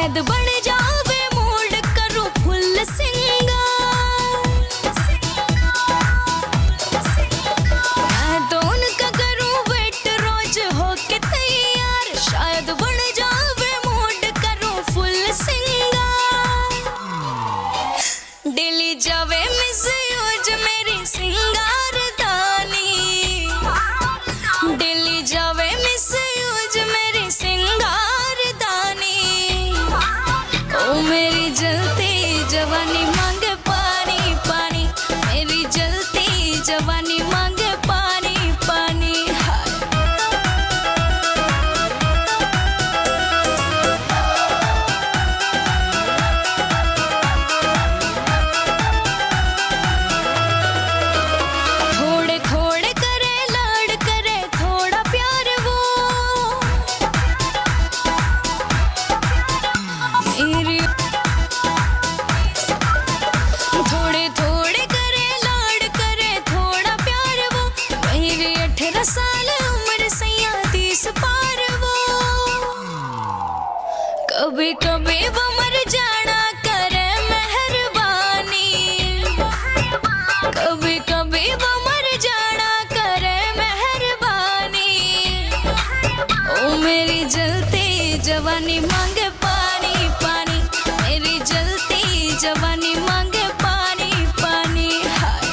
शायद बन जावे मूड करूं फुल सिंगार। मैं तो उनका करूं वेट रोज होके तैयार, शायद बन जावे मूड करूं फुल सिंगार। डेली जावे मिसयूज मेरी सिंगार दानी, डेली जावे मिसयूज मेरी सिंगार दानी। ओ मेरी जलती जवानी मांगे पानी पानी, मेरी जलती जवानी मांगे पानी पानी। थोड़े थोड़े करे लाड करे थोड़ा प्यार वो, मेरी थोड़े थोड़े करे लाड करे थोड़ा प्यार वो। मेरी 18 साल उम्र सैया 30 पार वो। कभी कभी वो मर जाना करे मेहरबानी, कभी कभी वो मर जाना करे मेहरबानी। ओ मेरी जलती जवानी मांगे पानी पानी, मेरी जलती जवानी मांगे पानी पानी। हाय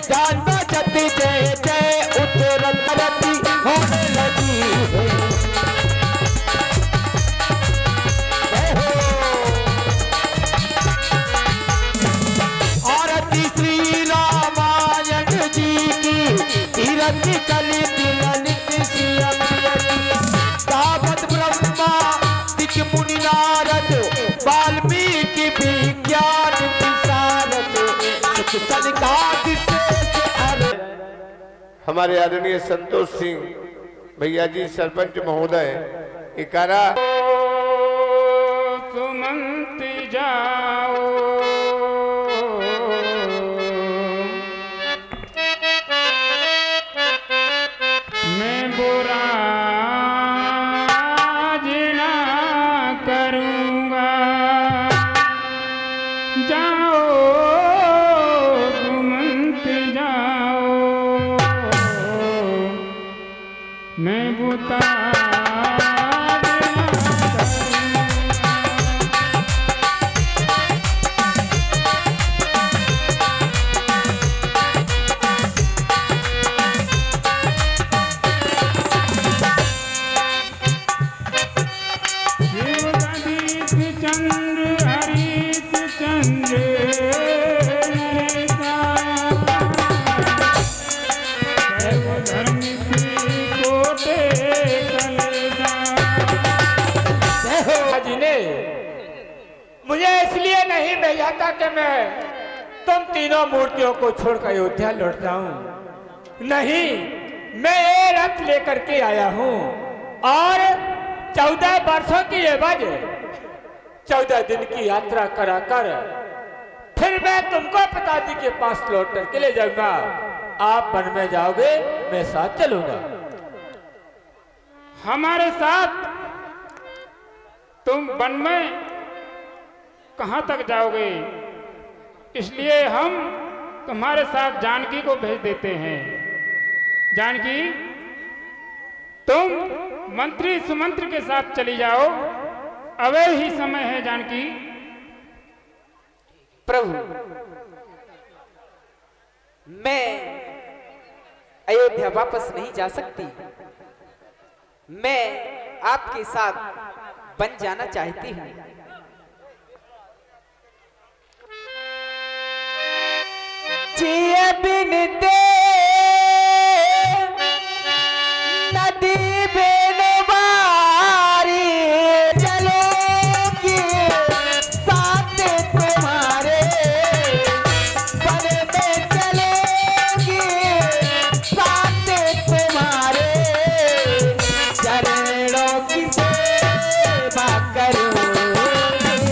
जान बजती जय जय उतरत रती होने लगी है। आरती श्री रामायण जी की तीरथ कली तिलनित सिया दावत ब्रह्मा दिक मुनि नारद वाल्मीकि विज्ञान विशारद सुख सनकादि हमारे आदरणीय संतोष सिंह भैया जी सरपंच महोदय इकारा सुमंत जाओ मैं बुरा जिना करूँगा जाओ सुमंत जाओ मैं बुता मुझे इसलिए नहीं भेजा था कि मैं तुम तीनों मूर्तियों को छोड़कर अयोध्या लौट जाऊं। नहीं, मैं ये रथ लेकर के आया हूं और 14 वर्षों की एवज 14 दिन की यात्रा कराकर फिर मैं तुमको पिताजी के पास लौट करके ले जाऊंगा। आप वन में जाओगे, मैं साथ चलूंगा। हमारे साथ तुम वन में कहां तक जाओगे? इसलिए हम तुम्हारे साथ जानकी को भेज देते हैं। जानकी, तुम मंत्री सुमंत्र के साथ चली जाओ, अवै ही समय है। जानकी। प्रभु, मैं अयोध्या वापस नहीं जा सकती। मैं आपके साथ बन जाना चाहती हूँ। जिए बिन दे नदी बिन बारी चलोगी साथ तुम्हारे वन में चलोगी साथ तुम्हारे चरणों की सेवा करूंगी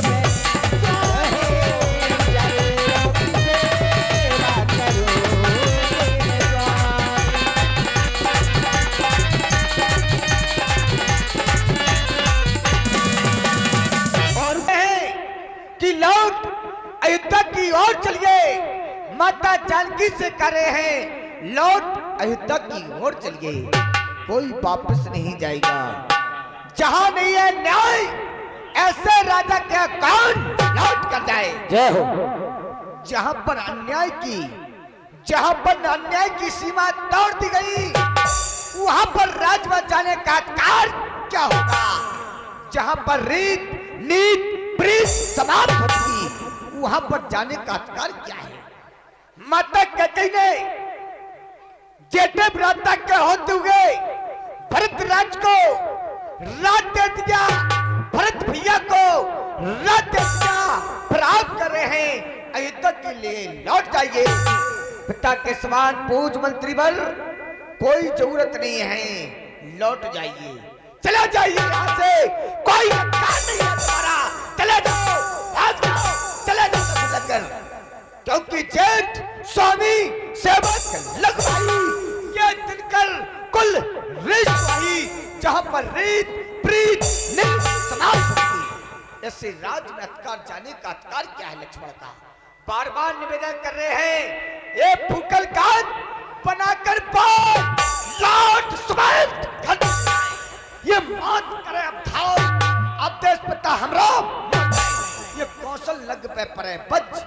अयोध्या की ओर चलिए। माता जानकी से कह रहे हैं लौट अयोध्या की ओर चलिए, कोई वापस नहीं जाएगा। जहां नहीं है न्याय, ऐसे राजा क्या कौन लौट कर जाए? जय हो। जहां पर अन्याय की सीमा तोड़ दी गई, वहां पर राज बचाने का अधिकार क्या होगा? जहां पर रीत नीत प्रीत समाप्त होती, वहां पर जाने का अधिकार क्या है? माता कैकेयी ने जेठे भ्राता के होते हुए भरत राज को राज दे दिया, भरत भैया को राज दे दिया। प्राप्त कर रहे हैं अयोध्या के लिए लौट जाइए। पिता के समान पूज मंत्री बल कोई जरूरत नहीं है, लौट जाइए। चला जाइए यहाँ से, कोई अधिकार नहीं है तुम्हारा। चले जाओ, भाग जाओ, चले जाओ लगकर, क्योंकि जेठ स्वामी सेवक लगवाई ये दिनकर कुल रिश्वाही, जहां पर रीत प्रीत नीत समाप्त होती। ऐसे राज में अधिकार जाने का अधिकार क्या है? लक्ष्मण का बार बार निवेदन कर रहे हैं, ये फूकल कान बनाकर लौट सुमेध ये मौत करे अब देश पिता हमरा ये कौशल लग पे परे बज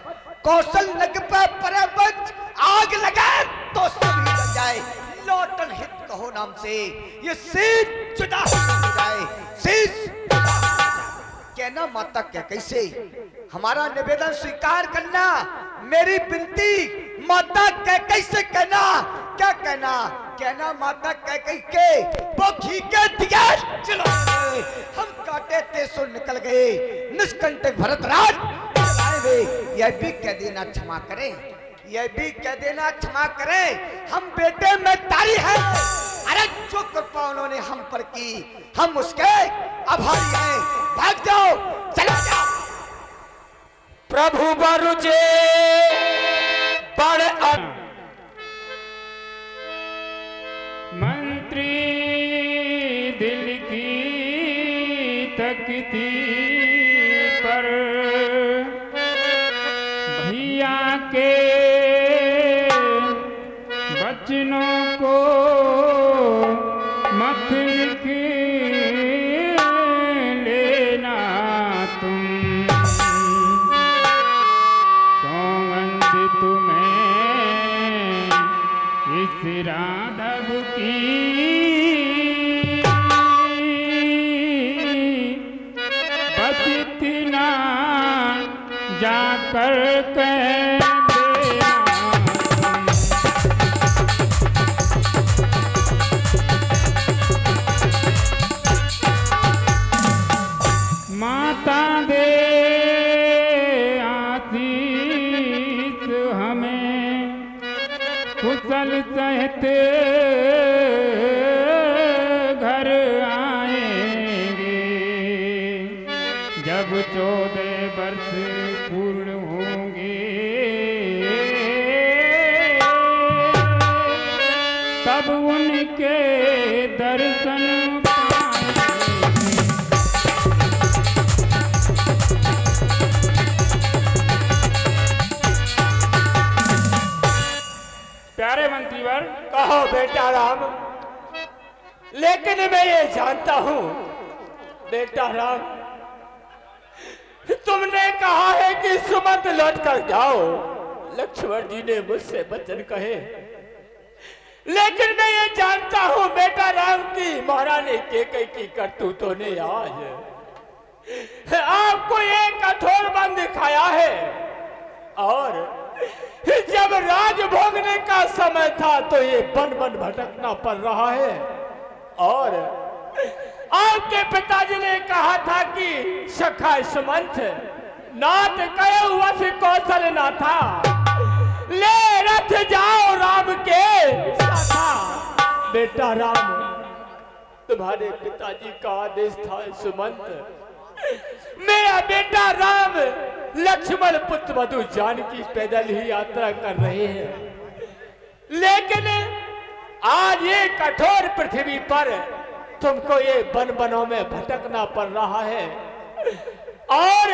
कौशल नग पे परबच आग लगे तो सभी जल जाए। लौटन हित कहो नाम से ये शीश जुदा हो जाए, शीश जुदा हो जाए। कहना माता क्या कैसे हमारा निवेदन स्वीकार करना, मेरी विनती माता कह कैसे कहना, क्या कहना, कहना माता कह कह के वो घी के दिया चलो हम काटे थे सो निकल गए, निष्कंटक भरतराज चलाए। यह भी कह देना क्षमा करें, यह भी कह देना क्षमा करें, हम बेटे में तारी है। अरे जो कृपा उन्होंने हम पर की हम उसके आभारी हैं। भाग जाओ, चले जाओ। प्रभु बरुजे बड़ मंत्री दिल की तकती पर भैया के बचनों को मत लिख लेना तुम, सौगंध तुम्हें इस राधव की बस इतना जाकर कह देना। माता दे आशीष हमें कुशल सहते घर आएंगे, जब 14 वर्ष पूर्ण होंगे तब उनके दर्शन पाएंगे। प्यारे मंत्रीवर, कहो बेटा राम, लेकिन मैं ये जानता हूं बेटा राम, तुमने कहा है कि सुमंत लौट कर जाओ। लक्ष्मण जी ने मुझसे वचन कहे, लेकिन मैं ये जानता हूं बेटा राम की महारानी केकई की करतूतों ने आज आपको ये कठोर बन दिखाया है, और जब राज भोगने का समय था तो ये बन बन भटकना पड़ रहा है। और आपके पिताजी ने कहा था कि सखा सुमंत नाथ कहे वश कौशल ना था, ले रथ जाओ राम के साथा। बेटा राम, तुम्हारे पिताजी का आदेश था सुमंत, मेरा बेटा राम लक्ष्मण पुत्र वधु जानकी पैदल ही यात्रा कर रहे हैं, लेकिन आज ये कठोर पृथ्वी पर तुमको ये वन वनों में भटकना पड़ रहा है। और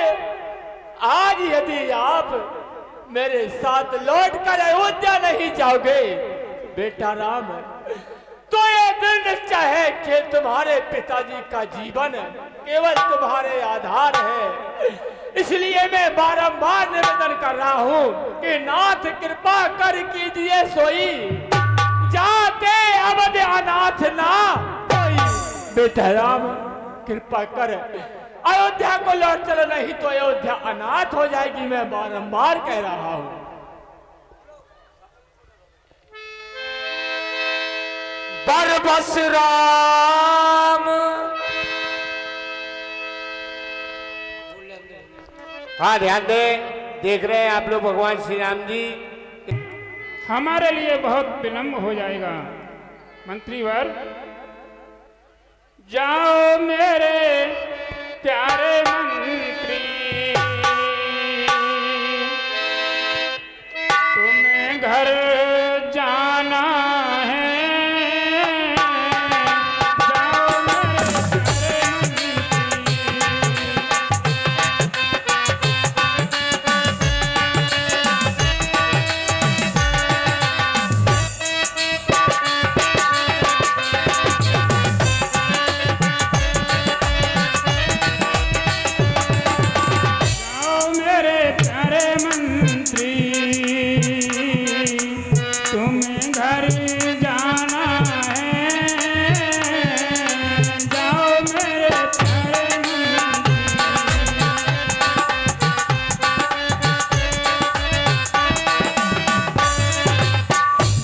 आज यदि आप मेरे साथ लौटकर अयोध्या नहीं जाओगे बेटा राम, तो ये दृढ़ निश्चय है कि तुम्हारे पिताजी का जीवन केवल तुम्हारे आधार है। इसलिए मैं बारंबार निवेदन कर रहा हूं कि नाथ कृपा कर कीजिए सोई, जाते अवध अनाथ ना कोई। बेटा राम, कृपा कर अयोध्या को लौट चलो, नहीं तो अयोध्या अनाथ हो जाएगी। मैं बारंबार कह रहा हूं। बरबस राम, हाँ ध्यान दे, देख रहे हैं आप लोग भगवान श्री राम जी। हमारे लिए बहुत विलंब हो जाएगा मंत्रीवर, जाओ मेरे प्यारे मंत्री, तुम्हें घर जाना है। जाओ मेरे प्यारे मंत्री, घर जाना है, जाओ मेरे प्यारे मंत्री,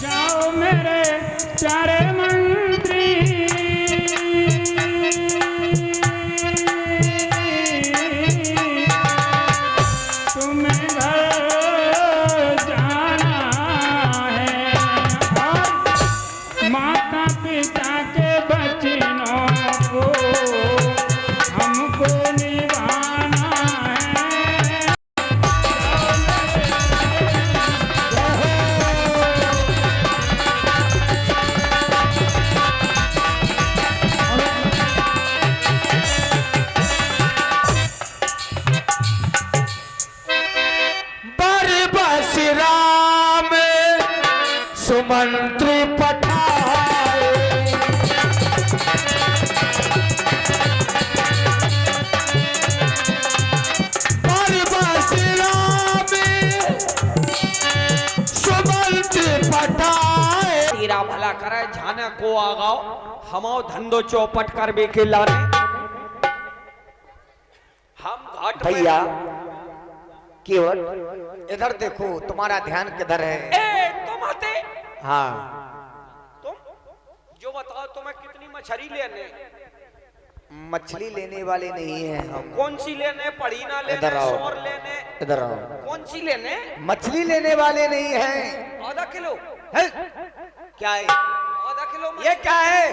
जाओ मेरे प्यारे मंत्री, तुम्हें घर जाना है और माता पिता के बचनों को हमको निभाना है। बरबस राम सुमंत्री पठाए, बरबस राम सुमंत्री पठाए। तेरा भला करे जाने को आगाओ हमाओ धंधो चौपट कर बेके लाने हम घाट में- भैया केवल इधर देखो, तुम्हारा ध्यान किधर है? ए तुम आते हाँ, तुम जो बताओ तुम्हें कितनी मछली लेने, मछली लेने वाले नहीं है हम। कौन सी लेने, पड़ी ना लेने, इधर आओ। सोर लेने, इधर आओ। कौन सी लेने? मछली लेने वाले नहीं हैं। आधा किलो है? क्या है आधा किलो ये? क्या है?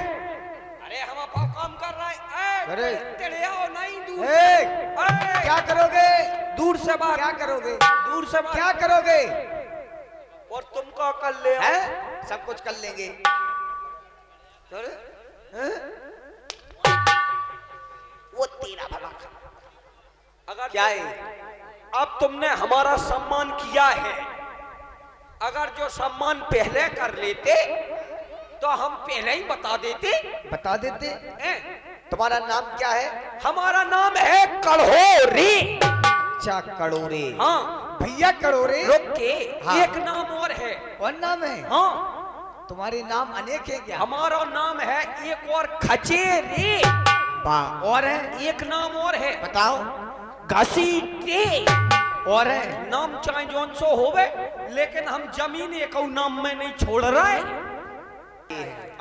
अरे हम अपना काम कर रहे हैं। अरे। तेरे आओ नहीं दूर ए, से। क्या करोगे? दूर से बात, क्या करोगे? दूर से बात। क्या करोगे? और तुम का कर ले है? सब कुछ कर लेंगे। अरे, हैं? वो तेरा भला कर। अगर क्या है? अब तुमने हमारा सम्मान किया है, अगर जो सम्मान पहले कर लेते तो हम पहले ही बता देते। बता देते। हैं? तुम्हारा नाम क्या है? हमारा नाम है कड़ोरी। अच्छा, कड़ोरे। हाँ भैया कड़ोरे। रुक के हाँ। एक नाम और है। कौन नाम है? हाँ तुम्हारे नाम अनेक है क्या? हमारा नाम है एक और खचेरे। वाह, और है? एक नाम और है, बताओ। घसीटे। और है? नाम चाहे जोन सो होवे, लेकिन हम जमीन एक नाम में नहीं छोड़ रहे।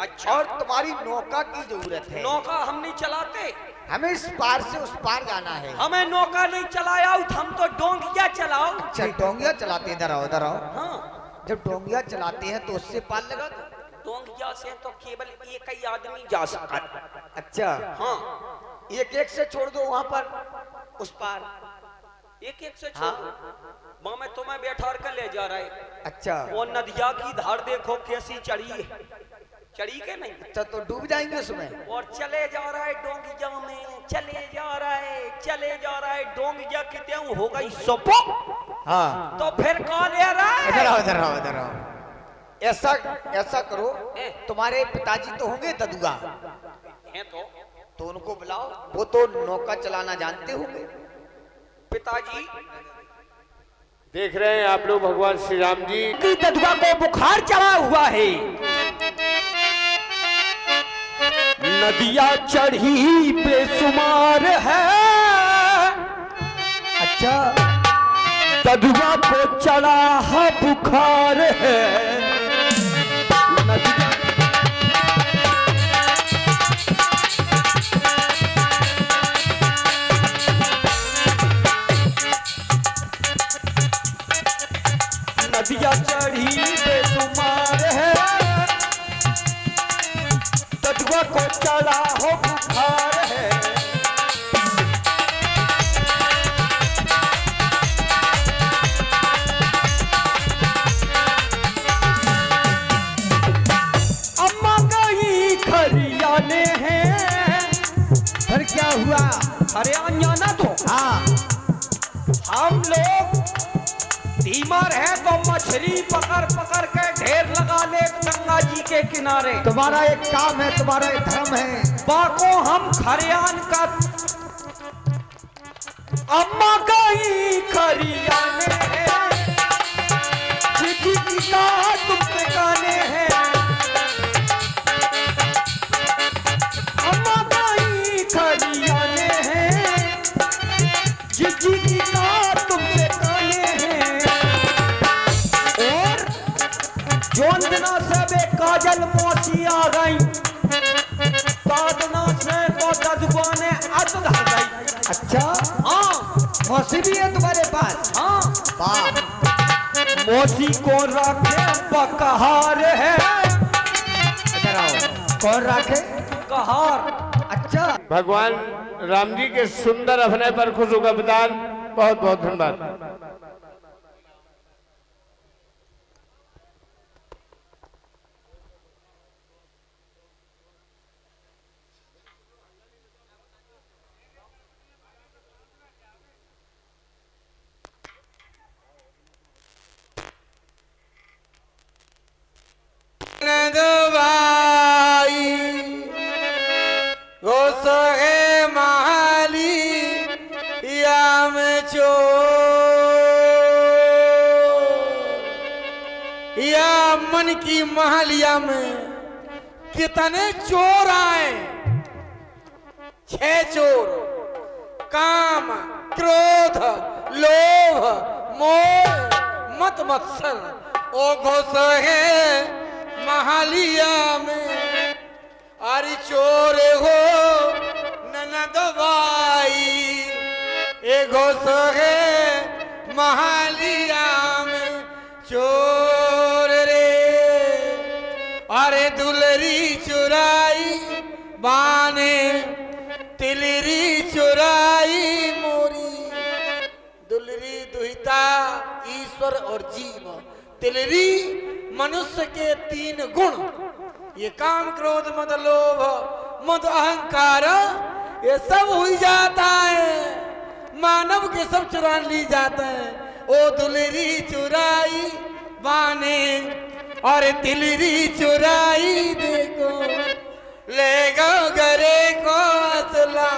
अच्छा, और तुम्हारी नौका की जरूरत है। नौका हम नहीं चलाते, हमें इस पार से उस पार जाना है। हमें नौका नहीं चलाया, हम तो डोंगिया चलाओ। अच्छा, डोंगिया चलाते हैं। इधर आओ, इधर आओ। हाँ, जब डोंगिया चलाते हैं तो उससे पार लगा दो। डोंगिया से तो केवल एक ही आदमी जा सकता। अच्छा, हाँ, एक एक से छोड़ दो वहां पर, उस पार। एक एक से हाँ। छोड़। माँ मैं तुम्हें बैठा कर ले जा रहा है। अच्छा, वो नदिया की धार देखो कैसी चढ़ी है, चढ़ी के नहीं। अच्छा, तो डूब जाएंगे उसमें। और चले जा रहा है डोंगिया में, चले जा रहा है, चले जा रहा है। डोंगिया कितने हो गई सपो, हाँ, तो फिर कौन ले रहा है? इधर आओ, इधर आओ, इधर आओ। ऐसा ऐसा करो, तुम्हारे पिताजी तो होंगे ददुआ, हैं तो उनको बुलाओ। वो तो नौका चलाना जानते होंगे। पिताजी देख रहे हैं आप लोग भगवान श्री राम जी की ददुआ को बुखार चढ़ा हुआ है। नदिया चढ़ी बेसुमार है। अच्छा, ददुआ को चढ़ा है बुखार है। नदिया नदिया चढ़ी बेसुमार है। ददुआ को चढ़ा हो बुखार है। अम्मा गई खरियाने हैं। फिर क्या हुआ? हरियाणा ना तो हाँ, हम लोग बीमार है तो मछली पकड़ पकड़ के ढेर लगा ले गंगा जी के किनारे। तुम्हारा एक काम है, तुम्हारा एक धर्म है। बाको हम खरियान का अम्मा गई खरियाने हैं। जी की का तुम गाने हैं। जोन दिनों से बे काजल मौसी आ गई, साधना से मौका दुकाने अद आ गई। अच्छा, हाँ मौसी भी है तुम्हारे पास? हाँ, वाह। मौसी को रखे बकहार है। इधर आओ। कौन रखे? कहार। अच्छा, भगवान राम जी के सुंदर अभिनय पर खुश होकर विदान। बहुत बहुत धन्यवाद। या मन की महलिया में कितने चोर आए, 6 चोर। काम, क्रोध, लोभ, मोह, मत मत्सर ओ घुस है महलिया में। अरे चोर हो ननद बाई, ए घुस है महलिया में चोर रे। अरे दुलरी चुराई बाने, तिलरी चुराई मोरी। दुलरी दुहिता ईश्वर और जीव, तिलरी मनुष्य के 3 गुण। ये काम, क्रोध, मद, लोभ, मद, अहंकार, ये सब हुई जाता है। मानव के सब चुरा ली जाते हैं। ओ दुलरी चुराई बाने और तिलरी चुराई देखो, ले गो गरे को असला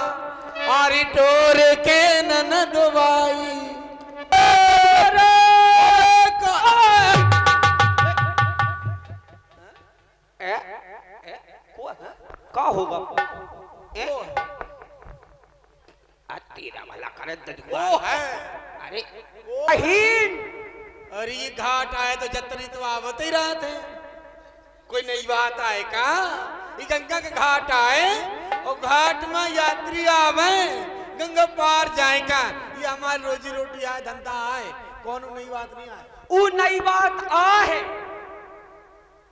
और टोर के ननद बाई। का होगा? तेरा भला करे अरे अरे ये घाट आए तो जतरी तो आवत ही रहते हैं। कोई नई बात आए का? ये गंगा के घाट आए और घाट में यात्री आवे, गंगा पार जाए का। ये हमारी रोजी रोटी आए, धंधा आए, कौन नई बात नहीं आए। ऊ नई बात आ है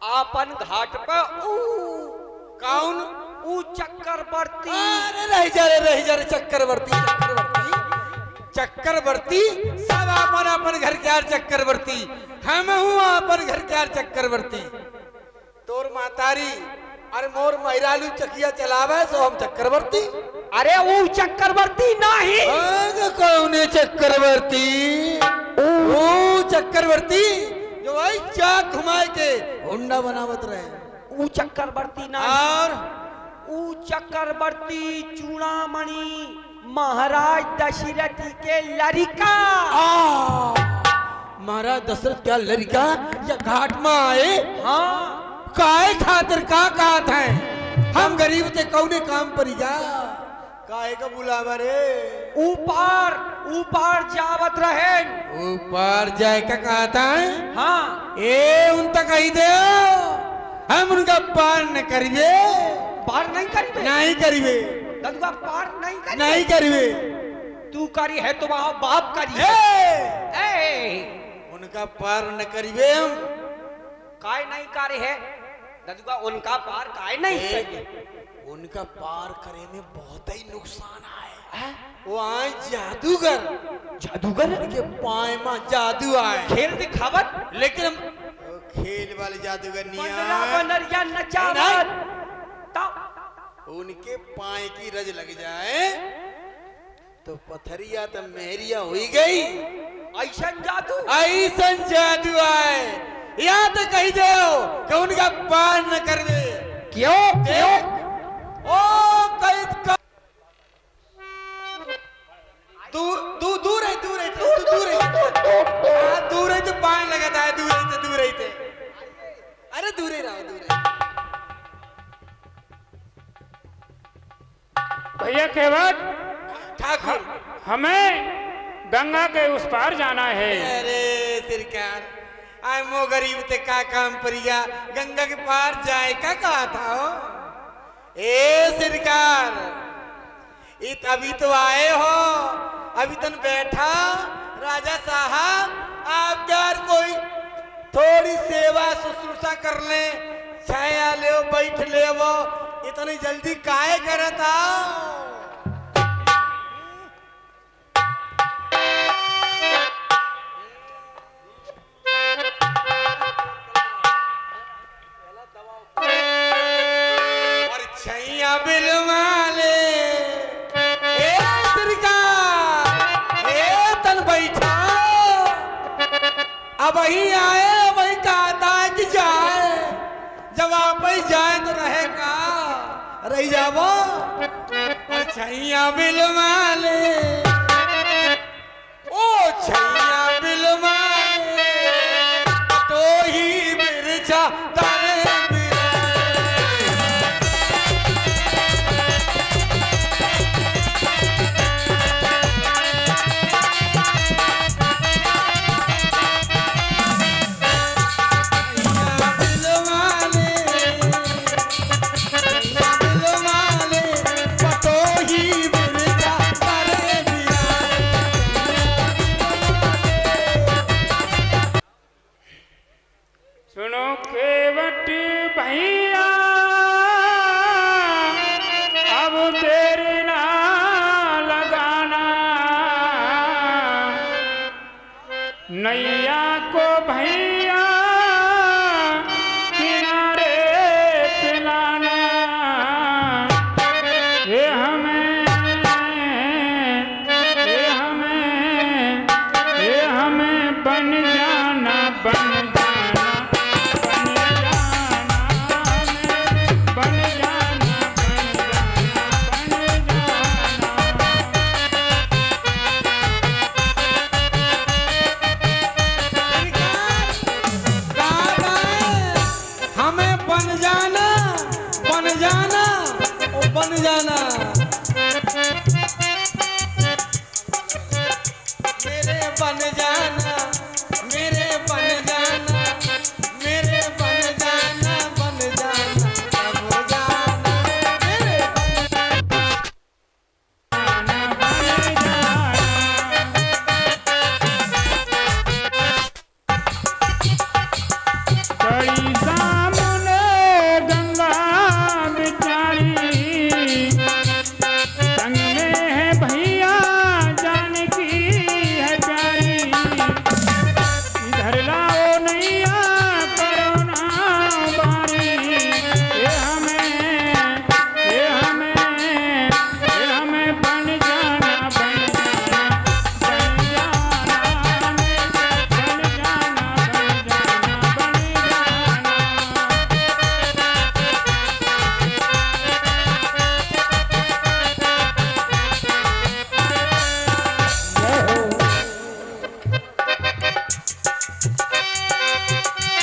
आपन घाट पे। कौन? ऊ चक्रवर्ती। अरे रह जा रे चक्रवर्ती, चक्रवर्ती सब अपन अपन घर के चक्रवर्ती। हम हूँ अपन घर के चक्रवर्ती। तोर मातारी अरे मोर महिरालू चकिया चलावे सो हम चक्रवर्ती। अरे वो चक्रवर्ती नहीं। कौन चक्रवर्ती? वो चक्रवर्ती जो भाई चाक घुमाए के हुंडा बनावत रहे। वो चक्रवर्ती नहीं। और वो चक्रवर्ती चूड़ामणि महाराज दशरथ के लड़का। महाराज दशरथ क्या लड़का या घाट में आए? हाँ, काय खातिर का कहत है? हम गरीब थे कौने काम पर जा काहे का बुलावा रे? ऊपर ऊपर जावत रहे। ऊपर जाए का कहता है? हाँ, ए उन तक कही दे हम उनका पार न करिए। पार नहीं करिए? नहीं करिए। ददुआ पार नहीं करिए? नहीं करिए। तू करी है तो वहां बाप करी। उनका पार न करिए हम। काय नहीं करे है ददुआ? उनका पार काय नहीं करिए? उनका पार करे में बहुत ही नुकसान आए। वो आए जादूगर। जादूगर के पाए में जादू आए। खेल दिखावत, लेकिन हम खेल वाले जादूगर नहीं बनरा आए। बनरिया नचावत। उनके पाए की रज लग जाए तो पथरिया तो मेहरिया हुई गई। ऐसा जादू? ऐसा जादू आए या तो कही दो कि उनका पार न करवे। क्यों? क्यों? ओ कैद का दूर दूर दूर है दूर है दूर दूर है दूर है तो पानी लगाता है। दूर है तो दूर है थे। अरे दूर ही रहो दूर है। भैया केवट, ठाकुर हमें गंगा के उस पार जाना है। अरे सरकार आए मो गरीब ते का काम परिया गंगा के पार जाए का कहा था हो? ए सरकार इत अभी तो आए हो, अभी तन बैठा राजा साहब आप यार कोई थोड़ी सेवा शुश्रूषा कर ले, छाया ले बैठ ले वो इतनी जल्दी काहे करता? और छैया बिलवाले ए सरकार ए तन बैठा अब ही आए वही कहता है कि जाए, जब आप ही जाए तो रहेगा रह जाओ। और छैया बिलवाले ओ छैया बिलवाले तो ही बिरछा तारे सुनो केवट भैया अब तेरे ना लगाना, नैया को भैया किनारे पिलाना, ये हमें बन जाना बन जाना बन जाना हमें बन जाना बन जाना ओ बन जाना मेरे बन जाना मेरे बन जाना मेरे बन जाना बन जाना अब जाना मेरे बड़ी सामने गंगा बिचारी, संग में है भैया जानकी है प्यारी, इधर लाओ नैया करो ना बारी, ये हमें बन जाना बन जाना बन जाना बन जाना बन जाना।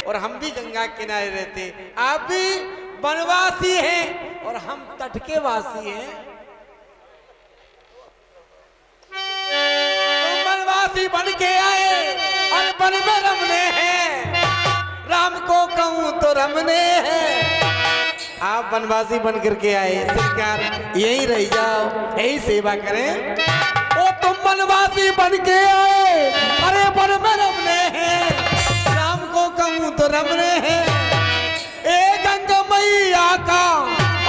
और हम भी गंगा किनारे रहते, आप भी वनवासी हैं और हम तट के वासी हैं। तुम वनवासी बन के आए और वन में रमने हैं, राम को कहूं तो रमने हैं। आप वनवासी बन करके आए, सरकार यही रह जाओ, यही सेवा करें। ओ तुम वनवासी बन के आए, अरे वन में रमने हैं, राम को कहूं तो रमने हैं। ए गंगा मैया का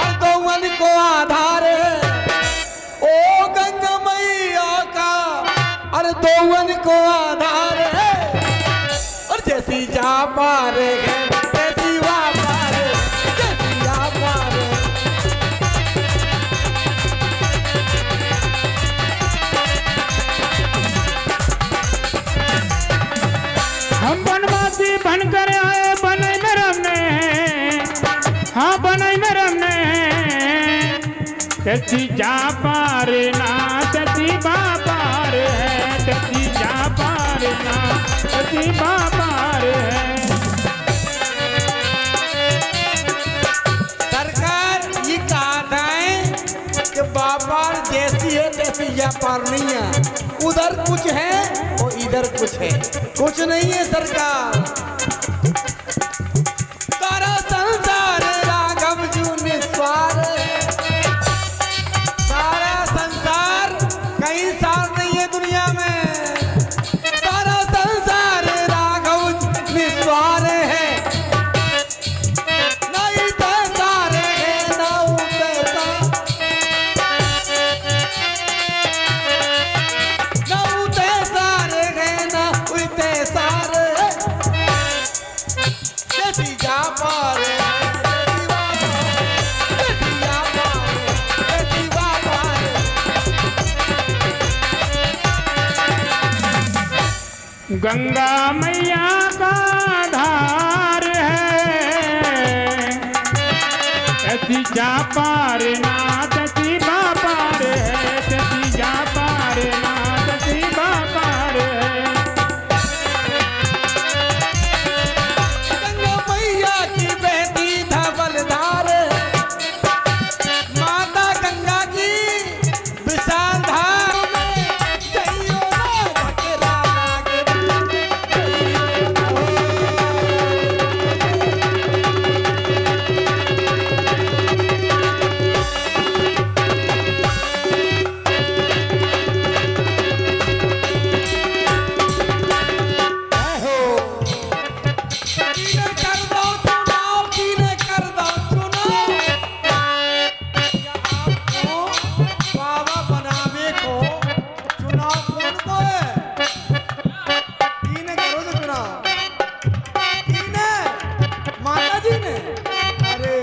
और गौवन को आधार है, ओ गंगा मैया का और गौवन को आधार है। और जैसी जा पार है तैसी वा पार है, जैसी जा पार है। हम वनवासी बनकर आए, बनई में रमने हैं, हाँ बनई में रमने हैं। तती जा पार ना तती बा पार है, तती जा पार ना तती बा पार है। सरकार ये कहा था कि बाप पार जैसी है तैसी या पार नहीं है। उधर कुछ है और इधर कुछ है, कुछ नहीं है सरकार। सारा संसार राघव जू निस्वार, सारा संसार कहीं सार नहीं है दुनिया में। सारा संसार राघव निस्वार है, नहीं तैसार है ना उतैसा, ना उतैसार है ना उतैसार है। जैसी जा पार गंगा मैया का धार है, तती जा पार ना तती बा पार है, तती जा पार ना तती बा पार है। गंगा मैया की बहती धवल धार, माता गंगा की विशाल धार में जइयो ना भकेरा लागे। किने कर दो चुनाव, किने कर दो चुनाव, आपको बाबा बनावे को चुनाव कौन को है? किने करो तो चुनाव, किने? माता जी ने। अरे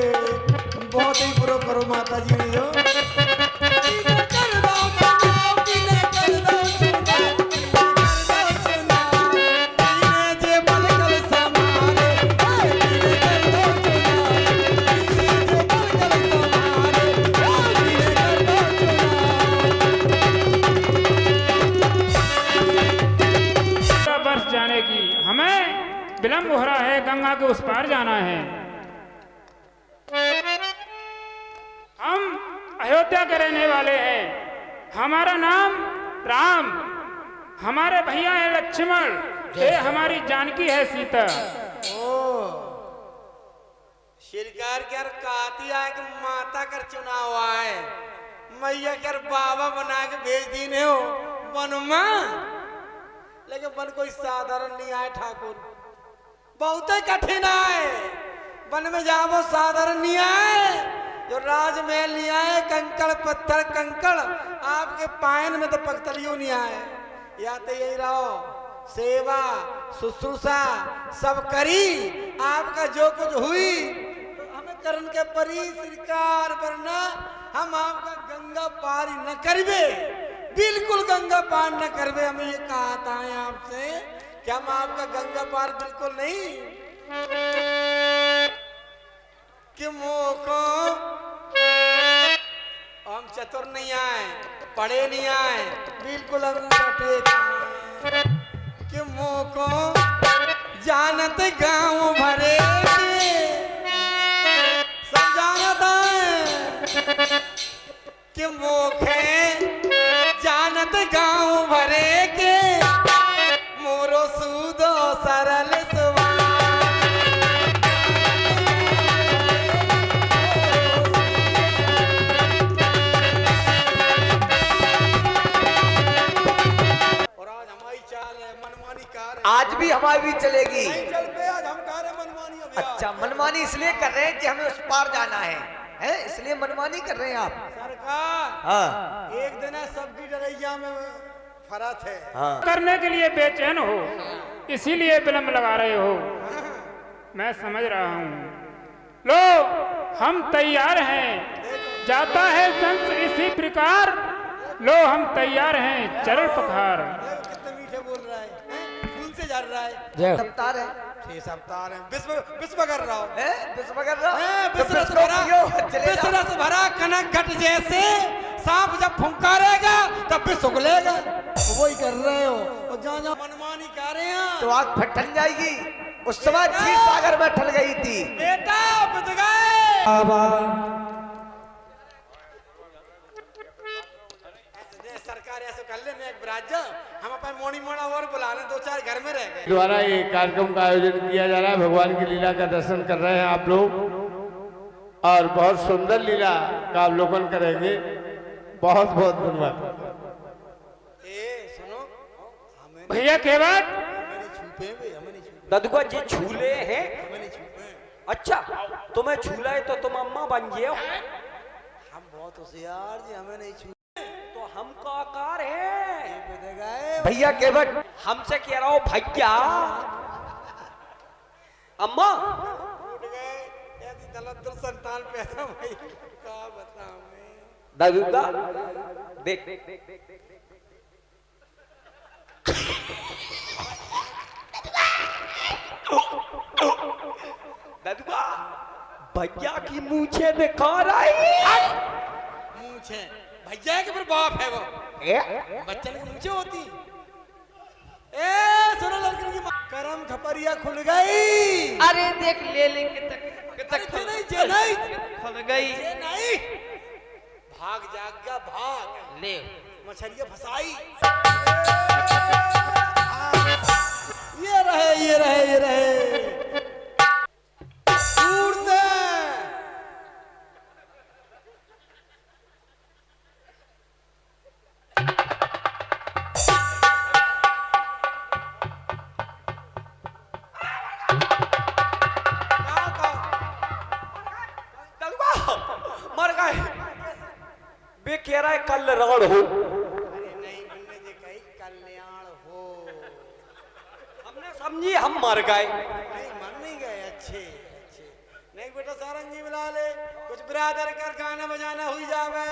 बहुत ही बुरा करो माता जी ने जो। किने कर दो चुनाव, किने कर दो चुनाव, किने कर दो चुनाव, किने जे बलगल समारे, किने कर दो चुनाव, किने जे बलगल समारे, किने कर दो चुनाव। वर्ष जाने की हमें विलंब हो रहा है, गंगा के उस पार जाना है। हम अयोध्या के रहने वाले हैं, हमारा नाम राम, हमारे भैया है लक्ष्मण, ये हमारी जानकी है सीता। सरकार क्या कहती है कि माता कर चुनाव आए, मैया क्या बाबा बना के भेज दीने हो वन में। लेकिन वन कोई साधारण नहीं आए ठाकुर, बहुत ही कठिन आए। वन में जाओ साधारण नहीं आए, जो राजमहल नहीं आए, कंकड़ पत्थर कंकड़ आपके पायन में तो पगतलियों नहीं आए। या तो यही रहो, सेवा शुश्रूषा सब करी, आपका जो कुछ हुई तो हमें करण के परी सरकार, वरना हम आपका गंगा पार ही न करबे, बिल्कुल गंगा पार न करबे। हमें ये कहा था आपसे कि हम आपका गंगा पार बिल्कुल नहीं, कि मौको हम चतुर नहीं आए, पढ़े नहीं आए, बिल्कुल हम सटे कि मौको जानत गांव भरे के, सब जानत है कि मोखे जानत गांव भरे के, मोरो सूदो सरल सुवा। आज भी हमारी भी चलेगी। नहीं चल पे, आज हम कह रहे मनमानी अभी। अच्छा, मनमानी इसलिए कर रहे हैं कि हमें उस पार जाना है इसलिए मनमानी कर रहे हैं आप। सरकार हाँ एक दिन है सबकी डरैया में फरक है। हाँ करने के लिए बेचैन हो, इसीलिए विलंब लगा रहे हो, मैं समझ रहा हूँ। लो हम तैयार हैं, जाता है संस इसी प्रकार, लो हम तैयार हैं चरण पखार। कितने मीठे बोल रहा है, खून से झर रहा है। सप्ताह है, 6 सप्ताह है, विश्व कर रहा हूँ, विश्व कर रहा हूँ। विश्व रस भरा कनक घट जैसे, सांप जब फुंकारेगा तब विश्व उगलेगा। वही कर रहे हो, और जहाँ जहाँ मनमानी कर रहे हैं तो आग फटन जाएगी। उस समय क्षीर सागर में ठल गई थी। बेटा बच गए। ने एक बरात हम अपन मोनी मोड़ा और बुलाने 2-4 घर में रह गए। द्वारा ये कार्यक्रम का आयोजन किया जा रहा है। भगवान की लीला का दर्शन कर रहे हैं आप लोग और बहुत सुंदर लीला का अवलोकन करेंगे। बहुत बहुत धन्यवाद। सुनो भैया के बाद ददुआ जी झूले हैं। अच्छा तुम्हें झूला है तो तुम अम्मा बन गए हो। हम बहुत होशियार जी, हमें नहीं छू तो हम का आकार है भैया केवट हमसे कह रहा हूँ भैया अम्मा उठ गए ऐसी दलदल संतान पैदा भाई का बताऊं मैं। ददुआ देख ददुआ भैया की मूछे दिखा रही मूछे भैया के फिर बाप है वो बच्चन की मूछे होती। ए सुनो लड़की की करम खपरिया खुल गई। अरे देख ले कितक जे नहीं खुल गई। जे नहीं भाग जाग गया भाग ले मछलियां फसाई। ये रहे उड़ते मर गए बे कह रहा है कल्याण हो। अरे नहीं हमने जे कही कल्याण हो। हमने समझी हम मर गए। नहीं मर नहीं गए। अच्छे नहीं बेटा सारंगी मिला ले कुछ बिरादर कर गाना बजाना हुई जावे।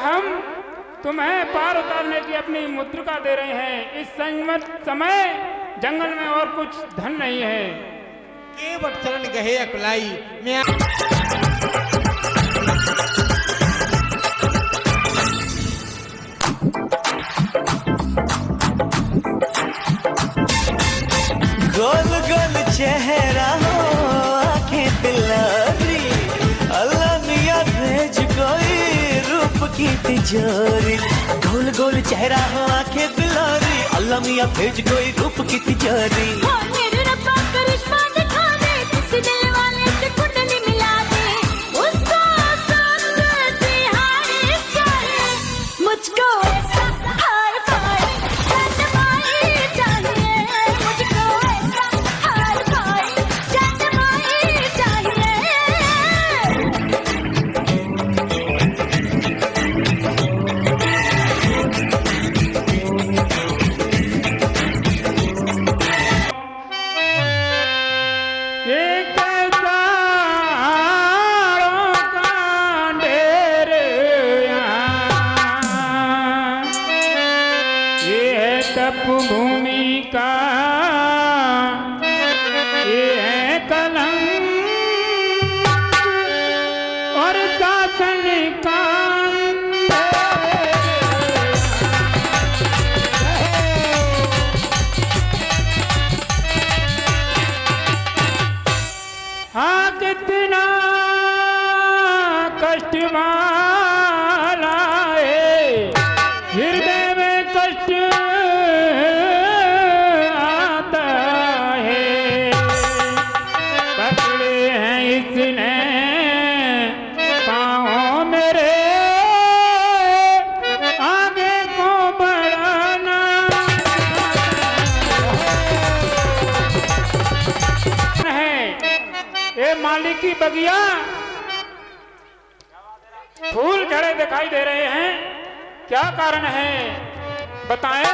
हम तुम्हें पार उतारने की अपनी मुद्रिका दे रहे हैं। इस संयत समय जंगल में और कुछ धन नहीं है। केवट चरण गहे अकुलाई मैं गोल गोल चेहरा हो आंखें दिलारी अल्लाह मियां भेज कोई रूप की तिजोरी। गोल गोल चेहरा हो आंखें दिलारी अल्लाह मियां भेज कोई रूप की तिजोरी। मेरे रब्बा करिश्मा दिखा दे किसी दिल वाले से कुंडली मिला दे उसको सब तिहारी चाहिए मुझको ऐसा हाय फाय जनमाई चाहिए मुझको ऐसा हाय फाय जनमाई चाहिए। तप भूमि का ये है कलंक और शासन का हाँ कितना कष्ट वाला है हृदय में कष्ट आता है पकड़े हैं इसने पाँव मेरे आगे को बढ़ाना है। ये माली की बगिया फूल झड़े दिखाई दे रहे हैं, क्या कारण है बताएं।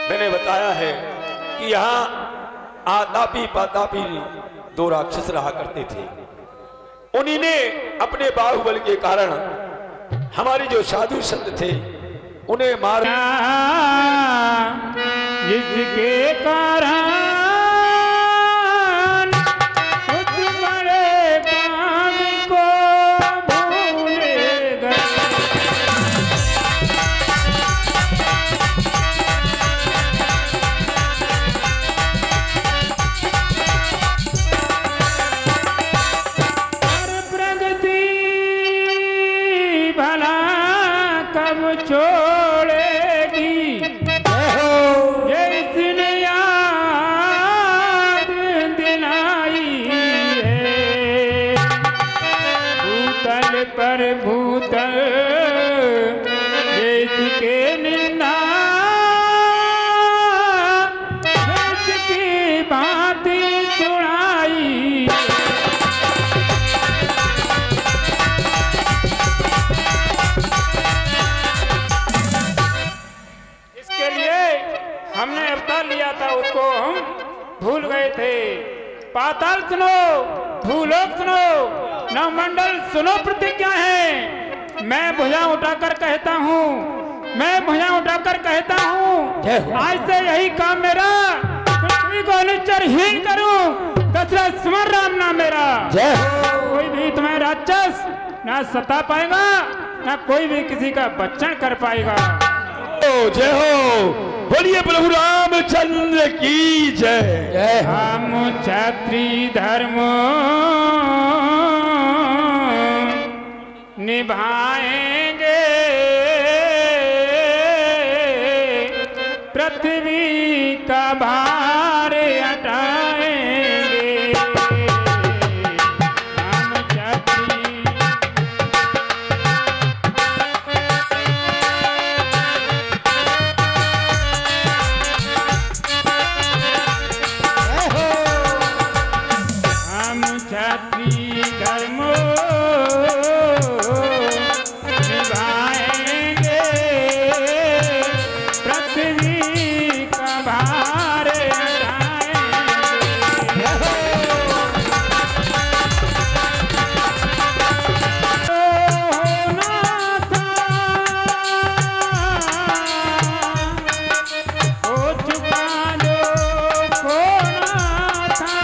मैंने बताया है कि यहाँ आदापी पातापी दो राक्षस रहा करते थे। उन्हीं ने अपने बाहुबल के कारण हमारे जो साधु संत थे उन्हें मार जिसके कारण उस बड़े काम को भूल गए। और प्रगति भला कब छोड़ेगी जिसने याद दिलाई है। भूतल पर भूतल जिसके निंदा जिसकी भांति चुड़ाई। इसके लिए हमने अवतार लिया था, उसको हम भूल गए थे। पाताल सुनो, भूलोक सुनो, नवमंडल सुनो, प्रतिज्ञा है। मैं भुजा उठाकर कहता हूँ, मैं भुजा उठाकर कहता हूँ, आज से यही काम मेरा, पृथ्वी को निश्चरहीन करूँ, दशरथ स्मर राम नाम मेरा। कोई भी तुम्हें राक्षस ना सता पाएगा, ना कोई भी किसी का बच्चन कर पाएगा। जय हो, बोलिए प्रभु रामचंद्र की जय। हम क्षत्रिय धर्म निभाएंगे, पृथ्वी का भार हटाएंगे। हम क्षत्रिय हम क्षत्रिय धर्म निभाएंगे, पृथ्वी का भार हो चुका जो खोना था।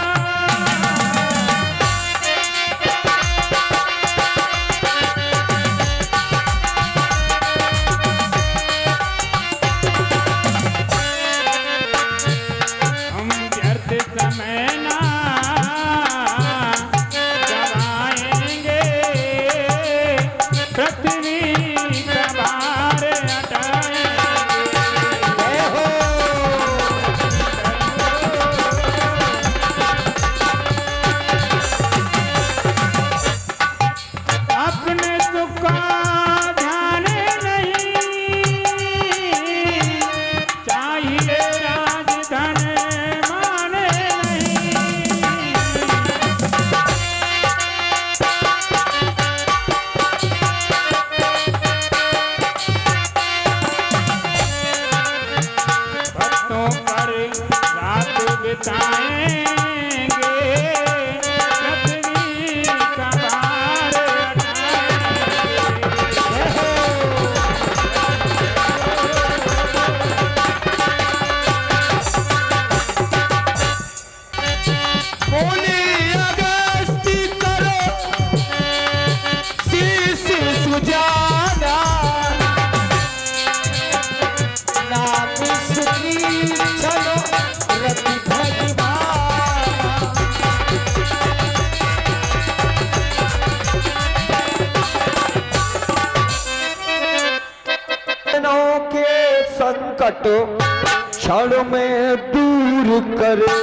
संकट क्षण में दूर करे।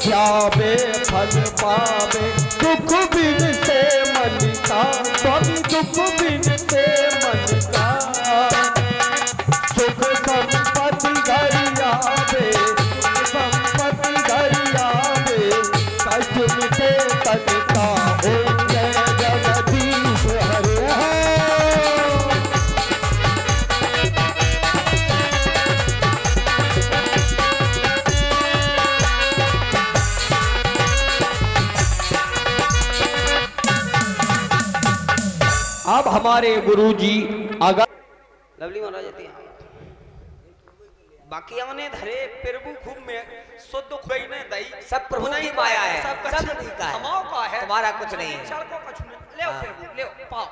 जावे फल पावे दुख बिन से मन का, स्वामी दुख बिन से मन का। सुख संपत्ति घर आवे, संपत्ति घर आवे, कष्ट मिटे तन का। ओम जय जगदीश हरे अब हमारे गुरुजी अगर लवली महाराज जी बाकी हमने धरे प्रभु खूब में शुद्ध खोई ने दई सब प्रभु की माया है, सब नहीं का है, हमाओ का है, तुम्हारा कुछ नहीं है। चल को कुछ नहीं ले प्रभु ले पाओ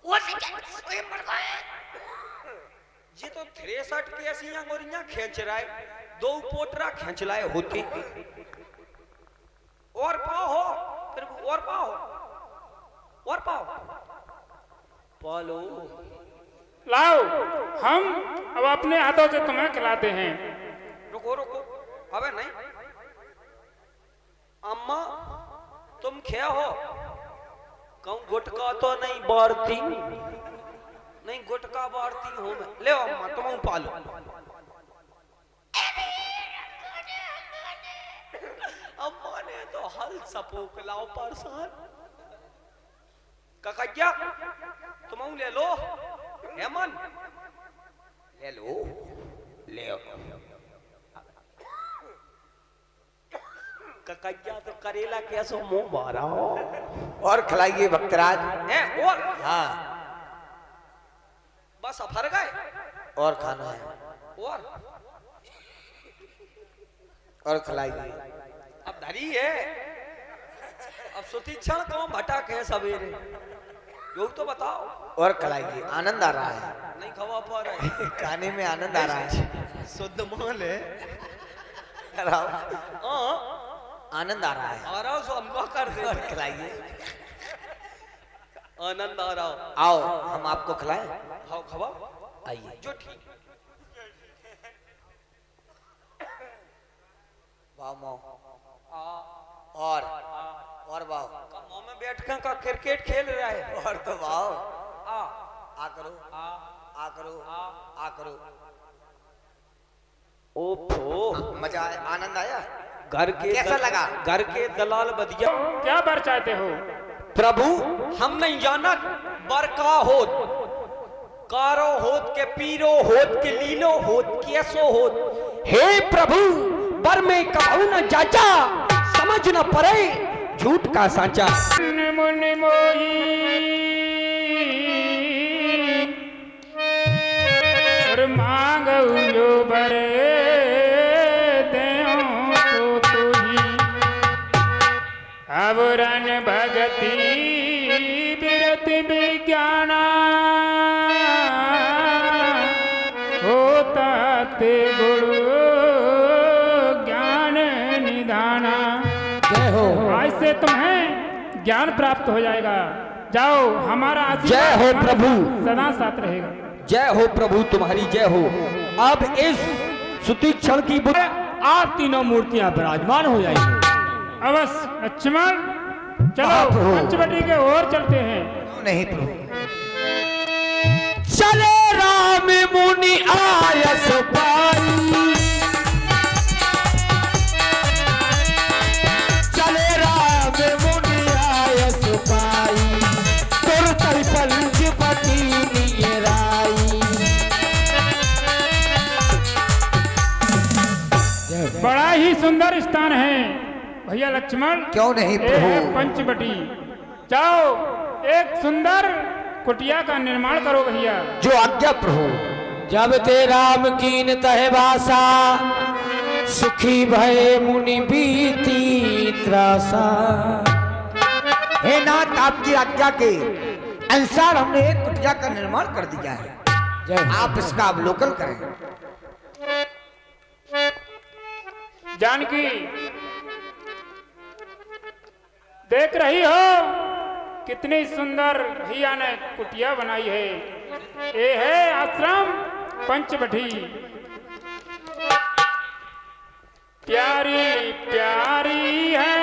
वो नहीं मर गए ये तो 63 के ऐसी अंगोरियां खींच रहा है, 2 पोटरा खींच लाए होते और पाओ हो प्रभु और पाओ पालो लाओ, हम अब अपने हाथों से तुम्हें खिलाते हैं। रुको अबे नहीं अम्मा तुम क्या हो? कहूं गुटका तो नहीं बारती, नहीं गुटका बारती हूं मैं। ले अम्मा तुम पालो। अम्मा ने तो हल सपोक लाओ परसान ककैया तुम ले लो हेमन ले लो ले ककैया तो करेला कैसो मुंह मारा हो। और खिलाइए भक्तराज। है और हाँ बस फर गए और खाना है और खिलाइए। अब धरी है अब सुतीक्षण कौन भटक है सवेरे योग तो बताओ। और खिलाइए, आनंद आ रहा है। नहीं खवा पा रहा है खाने में आनंद आ रहा है। शुद्ध माल है आनंद आ रहा है। आ रहा हो हमको कर दे और खिलाइए। आनंद आ रहा हो। आओ हम आपको खिलाएं। खाओ खवा आइए जो ठीक वाह माओ और वाह मुंह में बैठ कर का क्रिकेट खेल रहा है। और तो वाह आ करो ओफो मजा आया, आनंद आया। घर के कैसा लगा? घर के दलाल बदिया क्या बर चाहते हो? प्रभु हम नहीं जानत बरका होत कारो होत के पीरो होत के लीलो होत कैसो होत। हे प्रभु बर में कहूं न जाचा समझ न पड़े झूठ का सांचा। मुन मोही और मांगऊ जो बरे देओ तो तुही अब रन भगति बिरत विज्ञाना होता ते गुरु ज्ञान निधाना। जय हो। आज से तुम्हें ज्ञान प्राप्त हो जाएगा। जाओ हमारा आशीर्वाद जय हो तुम्हारे प्रभु। सदा साथ रहेगा। जय हो प्रभु तुम्हारी जय हो। अब इस सुतीक्षण की बुद्ध आप तीनों मूर्तियां विराजमान हो जाएंगी। अवश्य लक्ष्मण चलो पंचवटी के ओर चलते हैं। नहीं प्रभु चले राम मुनि आयस पाई, चले राम मुनि आयस पाई, तुरतई पंचवटी नियराई। बड़ा ही सुंदर स्थान है भैया लक्ष्मण। क्यों नहीं ये प्रभु? है पंचवटी। जाओ एक सुंदर कुटिया का निर्माण करो भैया। जो आज्ञा प्रभु। जब ते राम कीन तहे भाषा, सुखी भय मुनि बीती त्रासा। हे नाथ, आपकी आज्ञा के अनुसार हमने एक कुटिया का निर्माण कर दिया है, आप इसका अवलोकन करें। जानकी, देख रही हो कितनी सुंदर भैया ने कुटिया बनाई है। ये है आश्रम पंचवटी। प्यारी प्यारी है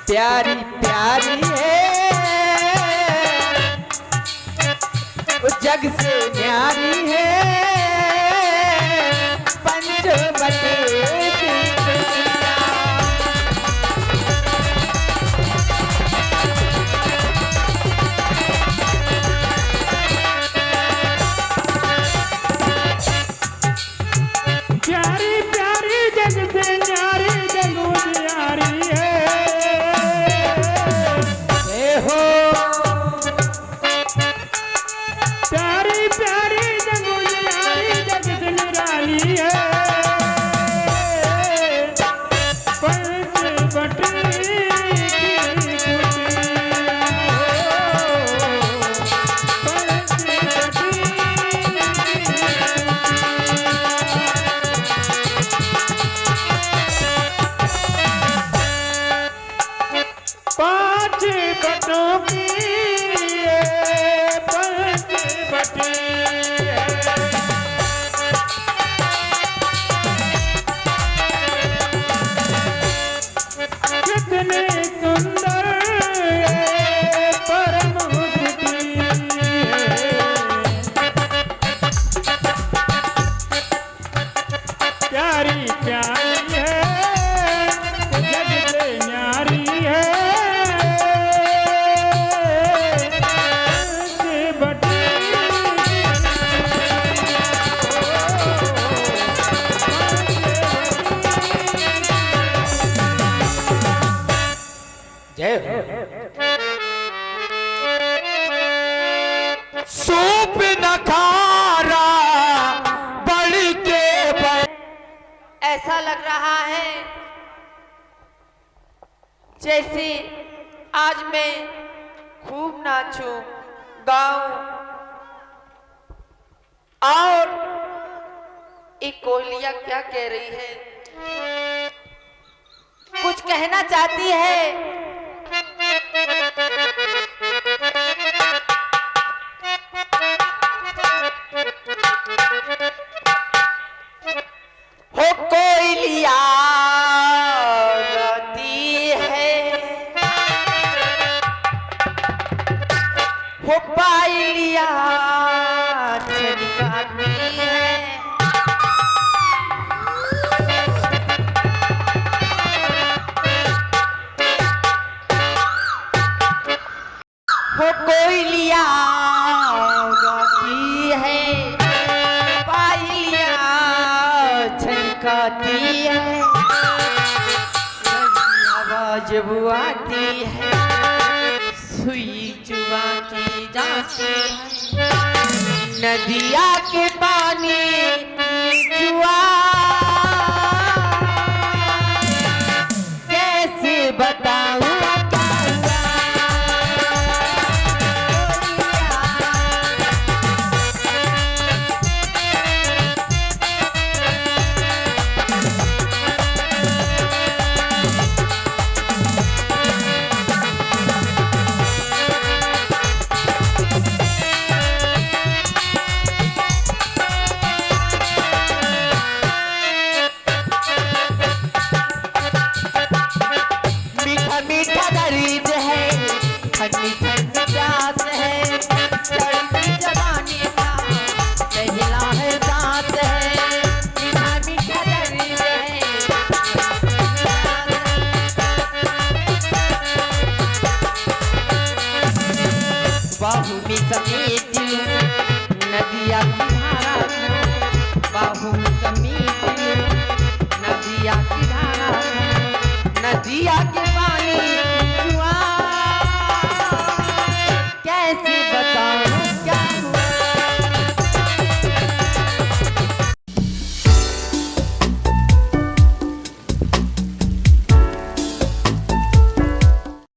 प्यारी प्यारी है, वो जग से न्यारी है, पंचवटी की कुटिया। प्यारी प्यारी जग से न्यारी जगू न्यारी है। प्यारी प्यारी जगू न्यारी जग से निराली है। पंचवटी की पांच बटों की पंचवटी है। कितने सुंदर परम कुटी है। प्यारी प्यारी है, जग से न्यारी है। सूप न खारा बढ़ के ऐसा लग रहा है जैसे आज मैं खूब नाचूं गाऊं। और एक कोयलिया क्या कह रही है, कुछ कहना चाहती है। हो कोयलिया गाती है, हो पायलिया छनकाती है। हो कोयलिया गाती है, पायलिया छनकाती है, आवाज बुआती है, सुई चुआ की जाती है। नदिया के पानी चुआ कैसे बताऊं बाहू में समेट लूं नदिया की धारा को, बाहू में समेट लूं नदिया की धारा को, नदिया के